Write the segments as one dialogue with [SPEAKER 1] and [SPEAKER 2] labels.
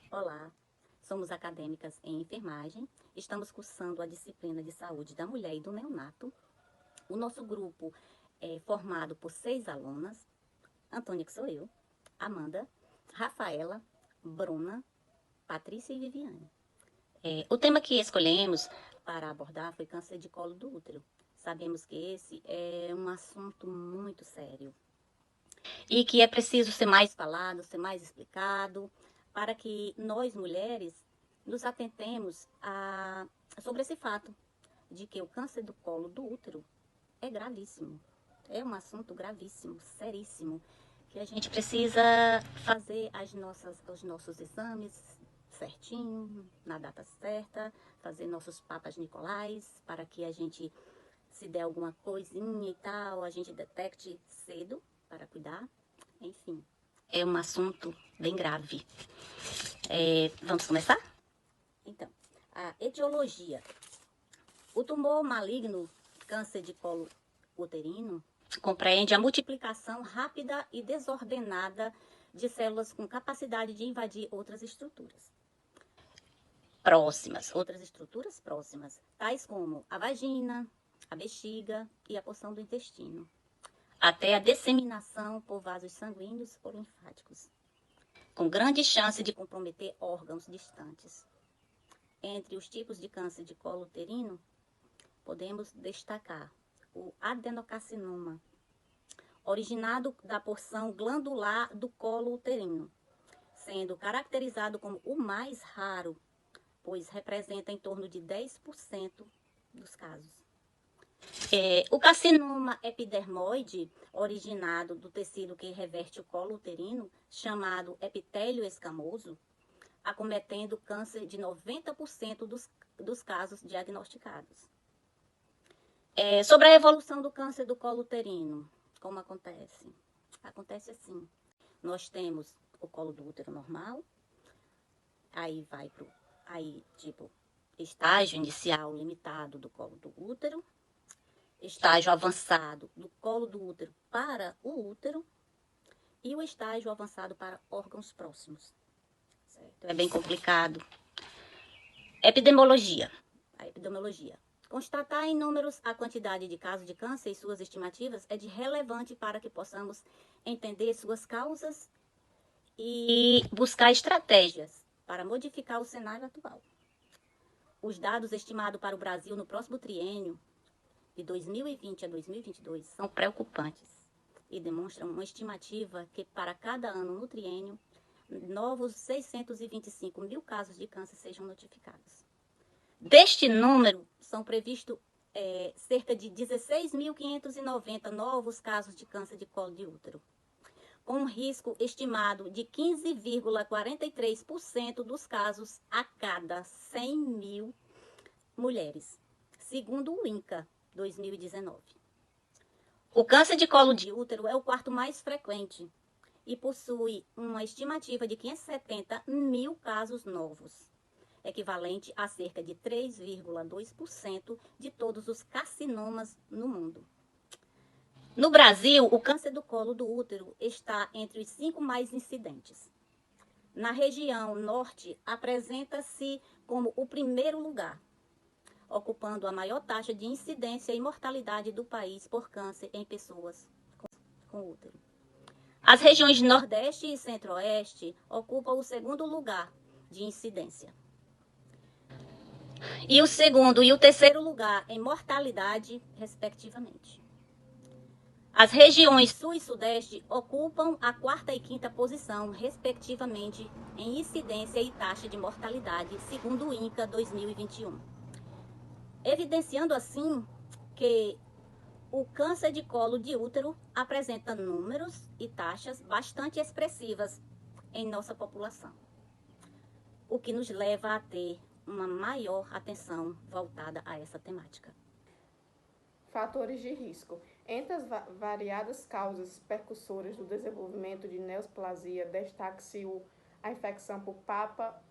[SPEAKER 1] Olá, somos acadêmicas em enfermagem, estamos cursando a disciplina de saúde da mulher e do neonato. O nosso grupo é formado por 6 alunas, Antônia, que sou eu, Amanda, Rafaela, Bruna, Patrícia e Viviane. O tema que escolhemos para abordar foi câncer de colo do útero. Sabemos que esse é um assunto muito sério e que é preciso ser mais falado, ser mais explicado, para que nós mulheres nos atentemos sobre esse fato de que o câncer do colo do útero é gravíssimo. É um assunto gravíssimo, seríssimo, que a gente precisa fazer os nossos exames certinho, na data certa, fazer nossos papas nicolais, para que a gente, se der alguma coisinha e tal, a gente detecte cedo para cuidar. Enfim, é um assunto bem grave. Vamos começar? Então, a etiologia. O tumor maligno, câncer de colo uterino, compreende a multiplicação rápida e desordenada de células com capacidade de invadir outras estruturas próximas, tais como a vagina, a bexiga e a porção do intestino, até a disseminação por vasos sanguíneos ou linfáticos, com grande chance de comprometer órgãos distantes. Entre os tipos de câncer de colo uterino, podemos destacar o adenocarcinoma, originado da porção glandular do colo uterino, sendo caracterizado como o mais raro, pois representa em torno de 10% dos casos. O carcinoma epidermoide, originado do tecido que reveste o colo uterino, chamado epitélio escamoso, acometendo câncer de 90% dos casos diagnosticados. Sobre a evolução do câncer do colo uterino, como acontece? Acontece assim, nós temos o colo do útero normal, aí vai pro, estágio inicial limitado do colo do útero, estágio avançado do colo do útero para o útero e o estágio avançado para órgãos próximos. Certo? É bem complicado. Epidemiologia. A epidemiologia. Constatar em números a quantidade de casos de câncer e suas estimativas é de relevante para que possamos entender suas causas e buscar estratégias para modificar o cenário atual. Os dados estimados para o Brasil no próximo triênio, de 2020 a 2022, são preocupantes e demonstram uma estimativa que para cada ano no triênio, novos 625 mil casos de câncer sejam notificados. Deste número, são previstos cerca de 16.590 novos casos de câncer de colo de útero, com um risco estimado de 15,43% dos casos a cada 100 mil mulheres, segundo o INCA 2019. O câncer de colo de útero é o quarto mais frequente e possui uma estimativa de 570 mil casos novos, equivalente a cerca de 3,2% de todos os carcinomas no mundo. No Brasil, o câncer do colo do útero está entre os 5 mais incidentes. Na região norte, apresenta-se como o primeiro lugar, ocupando a maior taxa de incidência e mortalidade do país por câncer em pessoas com útero. As regiões Nordeste e Centro-Oeste ocupam o segundo lugar de incidência. E o segundo e o terceiro lugar em mortalidade, respectivamente. As regiões Sul e Sudeste ocupam a quarta e quinta posição, respectivamente, em incidência e taxa de mortalidade, segundo o INCA 2021. Evidenciando assim que o câncer de colo de útero apresenta números e taxas bastante expressivas em nossa população, o que nos leva a ter uma maior atenção voltada a essa temática.
[SPEAKER 2] Fatores de risco. Entre as variadas causas percussoras do desenvolvimento de neoplasia, destaque-se a infecção por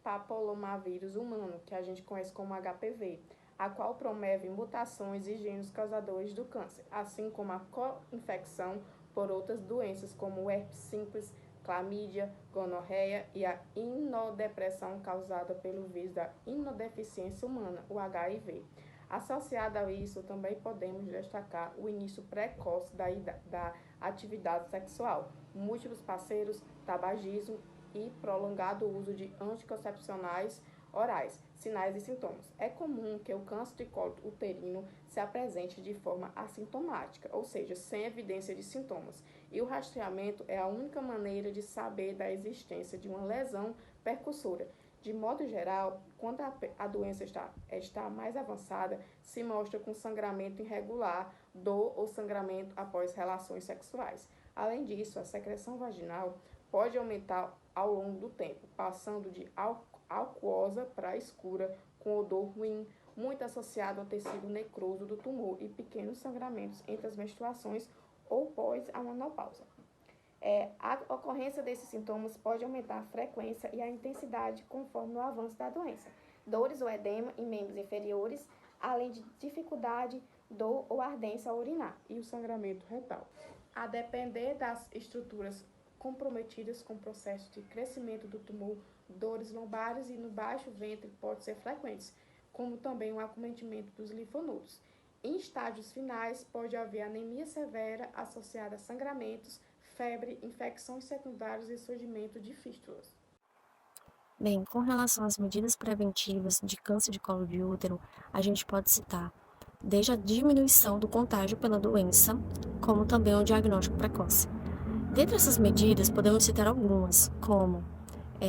[SPEAKER 2] papilomavírus humano, que a gente conhece como HPV, a qual promove mutações e genes causadores do câncer, assim como a co-infecção por outras doenças como o herpes simples, clamídia, gonorreia e a imunodepressão causada pelo vírus da imunodeficiência humana, o HIV. Associado a isso, também podemos destacar o início precoce da atividade sexual, múltiplos parceiros, tabagismo e prolongado uso de anticoncepcionais orais. Sinais e sintomas. É comum que o câncer de colo uterino se apresente de forma assintomática, ou seja, sem evidência de sintomas. E o rastreamento é a única maneira de saber da existência de uma lesão percussora. De modo geral, quando a doença está mais avançada, se mostra com sangramento irregular, dor ou sangramento após relações sexuais. Além disso, a secreção vaginal pode aumentar ao longo do tempo, passando de aquosa para escura, com odor ruim, muito associado ao tecido necroso do tumor e pequenos sangramentos entre as menstruações ou pós a menopausa. A ocorrência desses sintomas pode aumentar a frequência e a intensidade conforme o avanço da doença. Dores ou edema em membros inferiores, além de dificuldade, dor ou ardência ao urinar. E o sangramento retal. A depender das estruturas comprometidas com o processo de crescimento do tumor, dores lombares e no baixo ventre podem ser frequentes, como também o acometimento dos linfonodos. Em estágios finais, pode haver anemia severa associada a sangramentos, febre, infecções secundárias e surgimento de fístulas.
[SPEAKER 3] Bem, com relação às medidas preventivas de câncer de colo de útero, a gente pode citar desde a diminuição do contágio pela doença, como também o diagnóstico precoce. Dentre essas medidas, podemos citar algumas, como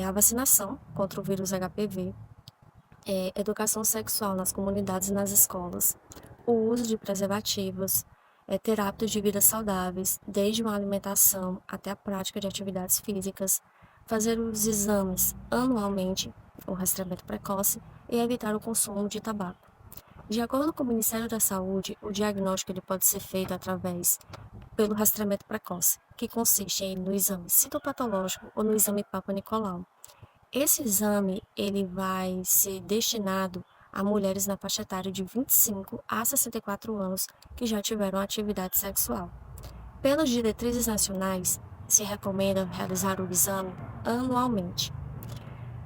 [SPEAKER 3] a vacinação contra o vírus HPV, educação sexual nas comunidades e nas escolas, o uso de preservativos, ter hábitos de vida saudáveis, desde uma alimentação até a prática de atividades físicas, fazer os exames anualmente, o rastreamento precoce, e evitar o consumo de tabaco. De acordo com o Ministério da Saúde, o diagnóstico ele pode ser feito pelo rastreamento precoce, que consiste no exame citopatológico ou no exame Papa Nicolau. Esse exame ele vai ser destinado a mulheres na faixa etária de 25 a 64 anos que já tiveram atividade sexual. Pelas diretrizes nacionais, se recomenda realizar o exame anualmente.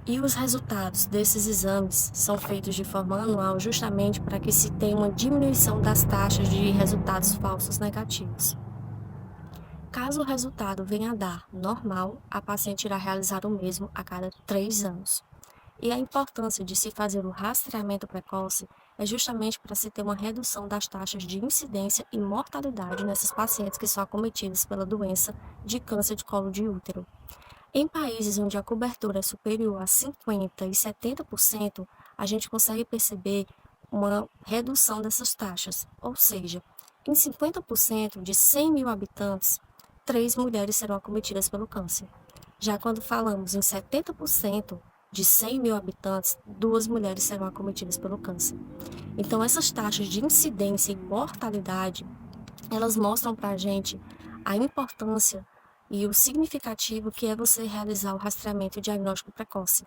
[SPEAKER 3] E os resultados desses exames são feitos de forma anual justamente para que se tenha uma diminuição das taxas de resultados falsos negativos. Caso o resultado venha a dar normal, a paciente irá realizar o mesmo a cada 3 anos. E a importância de se fazer o rastreamento precoce é justamente para se ter uma redução das taxas de incidência e mortalidade nessas pacientes que são acometidas pela doença de câncer de colo de útero. Em países onde a cobertura é superior a 50% e 70%, a gente consegue perceber uma redução dessas taxas, ou seja, em 50% de 100 mil habitantes, 3 mulheres serão acometidas pelo câncer. Já quando falamos em 70% de 100 mil habitantes, 2 mulheres serão acometidas pelo câncer. Então, essas taxas de incidência e mortalidade, elas mostram para a gente a importância e o significativo que é você realizar o rastreamento e diagnóstico precoce,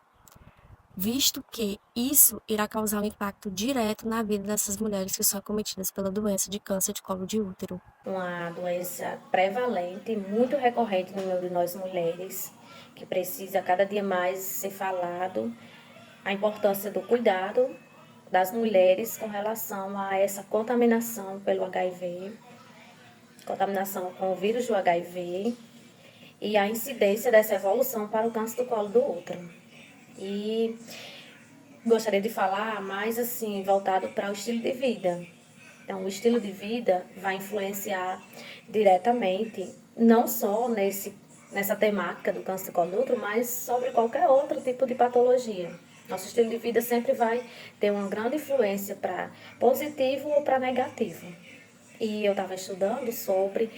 [SPEAKER 3] visto que isso irá causar um impacto direto na vida dessas mulheres que são acometidas pela doença de câncer de colo de útero.
[SPEAKER 4] Uma doença prevalente, muito recorrente no meio de nós mulheres, que precisa cada dia mais ser falado, a importância do cuidado das mulheres com relação a essa contaminação pelo HIV, contaminação com o vírus do HIV e a incidência dessa evolução para o câncer do colo do útero. E gostaria de falar mais assim, voltado para o estilo de vida. Então, o estilo de vida vai influenciar diretamente, não só nessa temática do câncer do colo do útero, mas sobre qualquer outro tipo de patologia. Nosso estilo de vida sempre vai ter uma grande influência para positivo ou para negativo. E eu estava estudando sobre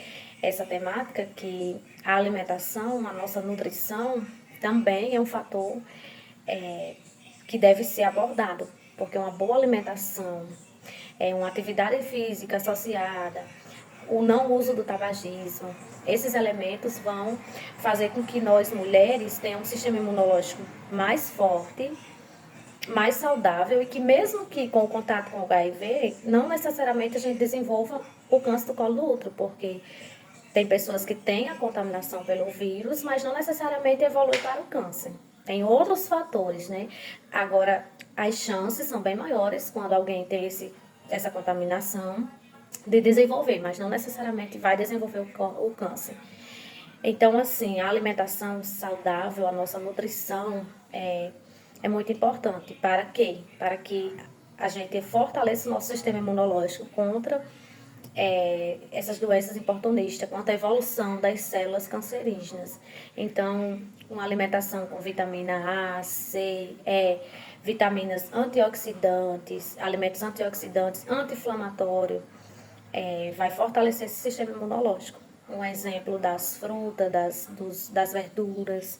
[SPEAKER 4] essa temática, que a alimentação, a nossa nutrição, também é um fator que deve ser abordado, porque uma boa alimentação, uma atividade física associada, o não uso do tabagismo, esses elementos vão fazer com que nós mulheres tenhamos um sistema imunológico mais forte, mais saudável e que mesmo que com o contato com o HIV, não necessariamente a gente desenvolva o câncer do colo do útero, porque Tem pessoas que têm a contaminação pelo vírus, mas não necessariamente evolui para o câncer. Tem outros fatores, né? Agora, as chances são bem maiores quando alguém tem essa contaminação de desenvolver, mas não necessariamente vai desenvolver o câncer. Então, assim, a alimentação saudável, a nossa nutrição é muito importante. Para quê? Para que a gente fortaleça o nosso sistema imunológico contra essas doenças oportunistas, contra a evolução das células cancerígenas. Então, uma alimentação com vitamina A, C, E, vitaminas antioxidantes, alimentos antioxidantes, anti-inflamatórios, vai fortalecer esse sistema imunológico. Um exemplo das frutas, das verduras,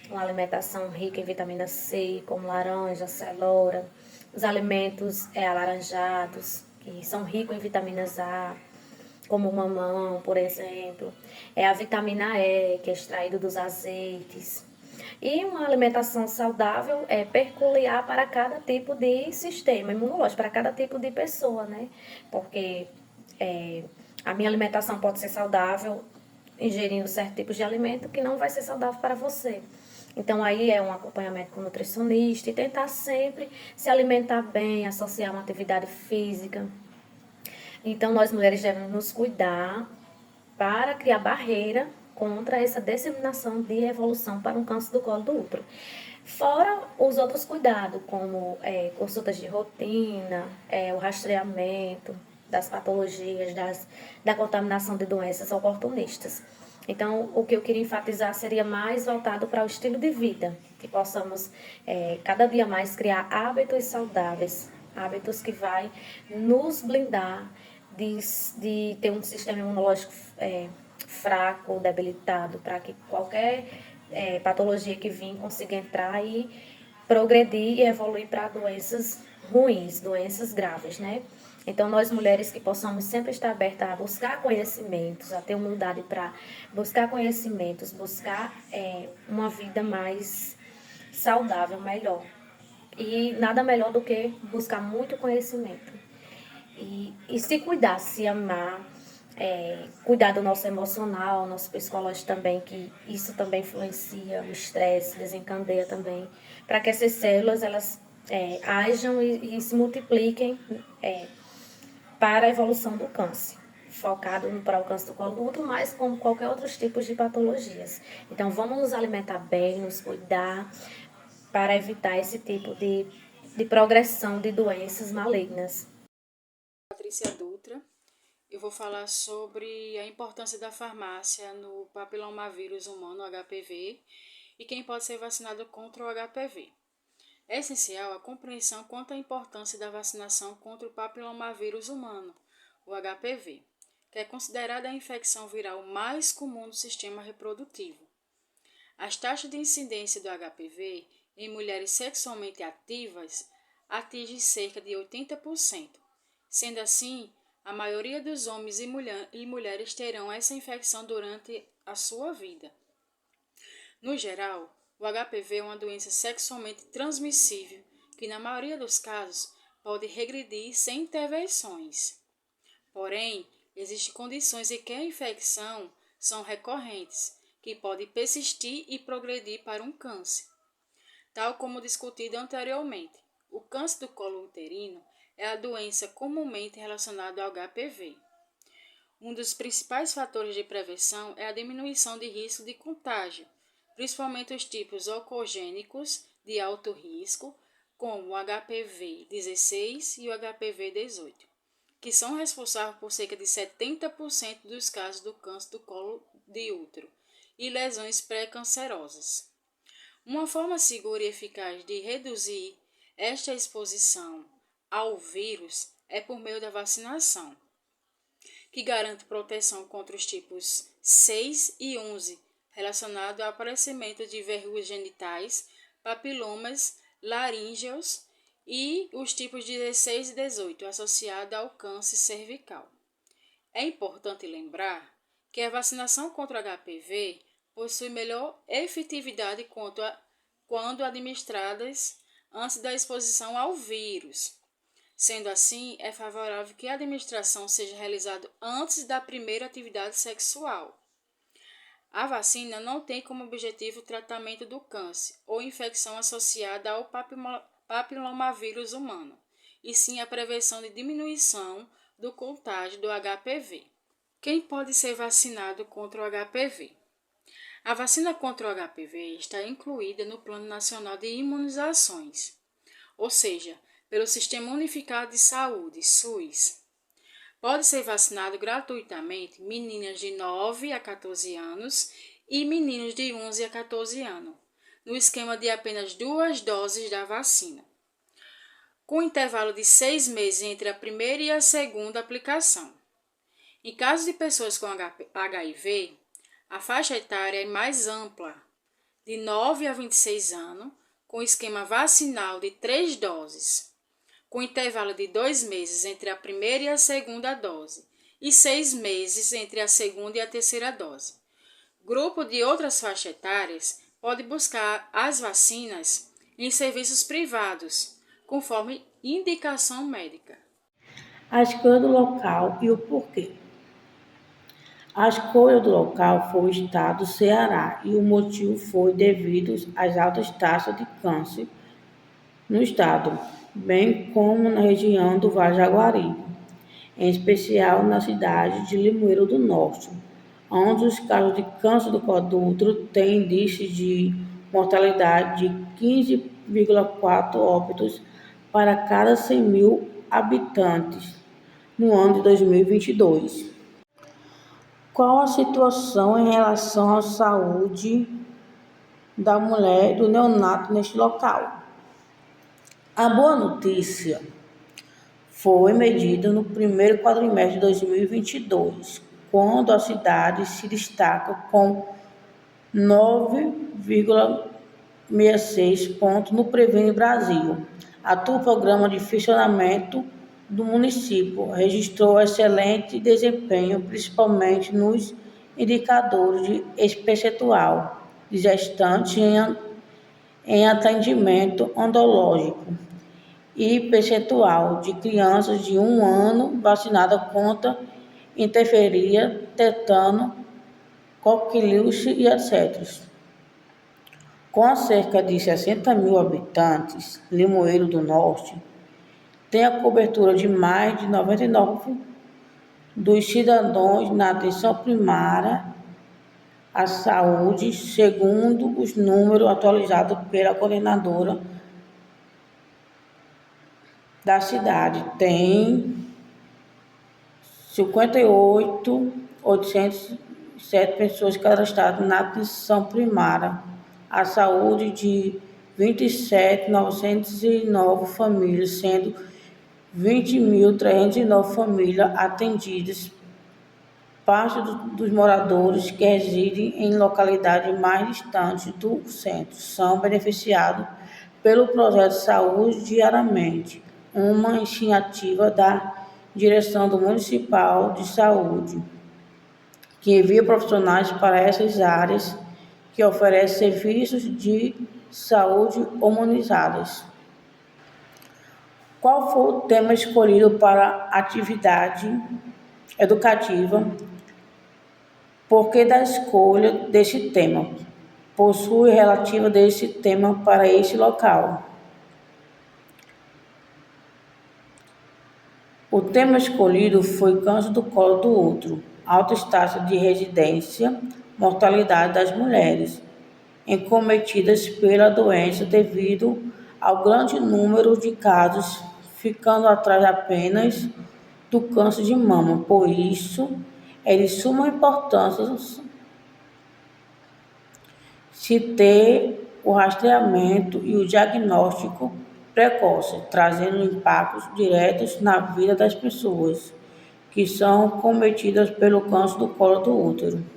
[SPEAKER 4] uma alimentação rica em vitamina C, como laranja, cenoura, os alimentos alaranjados, que são ricos em vitaminas A, como o mamão, por exemplo. A vitamina E, que é extraído dos azeites. E uma alimentação saudável é peculiar para cada tipo de sistema imunológico, para cada tipo de pessoa, né? Porque a minha alimentação pode ser saudável ingerindo certos tipos de alimento que não vai ser saudável para você. Então, aí é um acompanhamento com o nutricionista e tentar sempre se alimentar bem, associar uma atividade física. Então, nós mulheres devemos nos cuidar para criar barreira contra essa disseminação de evolução para um câncer do colo do útero. Fora os outros cuidados, como consultas de rotina, o rastreamento das patologias, da contaminação de doenças oportunistas. Então, o que eu queria enfatizar seria mais voltado para o estilo de vida, que possamos cada dia mais criar hábitos saudáveis, hábitos que vai nos blindar de ter um sistema imunológico fraco, debilitado, para que qualquer patologia que vir consiga entrar e progredir e evoluir para doenças ruins, doenças graves, né? Então, nós mulheres que possamos sempre estar abertas a buscar conhecimentos, a ter humildade para buscar conhecimentos, buscar uma vida mais saudável, melhor. E nada melhor do que buscar muito conhecimento. E se cuidar, se amar, cuidar do nosso emocional, nosso psicológico também, que isso também influencia, o estresse desencadeia também, para que essas células elas ajam e se multipliquem para a evolução do câncer, focado para o câncer do colo do útero, mas como qualquer outros tipos de patologias. Então, vamos nos alimentar bem, nos cuidar, para evitar esse tipo de progressão de doenças malignas.
[SPEAKER 5] Patrícia Dutra, eu vou falar sobre a importância da farmácia no papilomavírus humano, HPV, e quem pode ser vacinado contra o HPV. É essencial a compreensão quanto à importância da vacinação contra o papilomavírus humano, o HPV, que é considerada a infecção viral mais comum do sistema reprodutivo. As taxas de incidência do HPV em mulheres sexualmente ativas atingem cerca de 80%. Sendo assim, a maioria dos homens e mulheres terão essa infecção durante a sua vida. No geral, o HPV é uma doença sexualmente transmissível que, na maioria dos casos, pode regredir sem intervenções. Porém, existem condições em que a infecção são recorrentes, que podem persistir e progredir para um câncer. Tal como discutido anteriormente, o câncer do colo uterino é a doença comumente relacionada ao HPV. Um dos principais fatores de prevenção é a diminuição de risco de contágio, principalmente os tipos oncogênicos de alto risco, como o HPV-16 e o HPV-18, que são responsáveis por cerca de 70% dos casos do câncer do colo de útero e lesões pré-cancerosas. Uma forma segura e eficaz de reduzir esta exposição ao vírus é por meio da vacinação, que garante proteção contra os tipos 6 e 11, relacionado ao aparecimento de verrugas genitais, papilomas laríngeos e os tipos 16 e 18, associados ao câncer cervical. É importante lembrar que a vacinação contra o HPV possui melhor efetividade quando administradas antes da exposição ao vírus. Sendo assim, é favorável que a administração seja realizada antes da primeira atividade sexual. A vacina não tem como objetivo o tratamento do câncer ou infecção associada ao papilomavírus humano, e sim a prevenção de diminuição do contágio do HPV. Quem pode ser vacinado contra o HPV? A vacina contra o HPV está incluída no Plano Nacional de Imunizações, ou seja, pelo Sistema Unificado de Saúde, SUS. Pode ser vacinado gratuitamente meninas de 9 a 14 anos e meninos de 11 a 14 anos, no esquema de apenas 2 doses da vacina, com intervalo de 6 meses entre a primeira e a segunda aplicação. Em caso de pessoas com HIV, a faixa etária é mais ampla, de 9 a 26 anos, com esquema vacinal de 3 doses, com intervalo de 2 meses entre a primeira e a segunda dose, e 6 meses entre a segunda e a terceira dose. Grupo de outras faixas etárias pode buscar as vacinas em serviços privados, conforme indicação médica.
[SPEAKER 6] A escolha do local e o porquê. A escolha do local foi o estado do Ceará e o motivo foi devido às altas taxas de câncer no estado, bem como na região do Vale do Jaguaribe, em especial na cidade de Limoeiro do Norte, onde os casos de câncer do colo do útero têm índice de mortalidade de 15,4 óbitos para cada 100 mil habitantes no ano de 2022. Qual a situação em relação à saúde da mulher e do neonato neste local? A boa notícia foi medida no primeiro quadrimestre de 2022, quando a cidade se destaca com 9,66 pontos no Previne Brasil. O programa de funcionamento do município registrou excelente desempenho, principalmente nos indicadores de percentual de gestantes em atendimento odontológico e percentual de crianças de 1 ano vacinadas contra interferia, tetano, coqueluche e etc. Com cerca de 60 mil habitantes, Limoeiro do Norte tem a cobertura de mais de 99% dos cidadãos na atenção primária à saúde, segundo os números atualizados pela coordenadora da cidade. Tem 58.807 pessoas cadastradas na atenção primária à saúde de 27.909 famílias, sendo 20.309 famílias atendidas. Parte dos moradores que residem em localidades mais distantes do centro são beneficiados pelo Projeto Saúde Diariamente, uma iniciativa da Direção do Municipal de Saúde, que envia profissionais para essas áreas que oferecem serviços de saúde humanizados. Qual foi o tema escolhido para a atividade educativa? Por que da escolha desse tema? Possui relativa desse tema para este local. O tema escolhido foi câncer do colo do útero, altas taxas de residência, mortalidade das mulheres acometidas pela doença devido ao grande número de casos, ficando atrás apenas do câncer de mama. Por isso, é de suma importância se ter o rastreamento e o diagnóstico precoce, trazendo impactos diretos na vida das pessoas que são cometidas pelo câncer do colo do útero.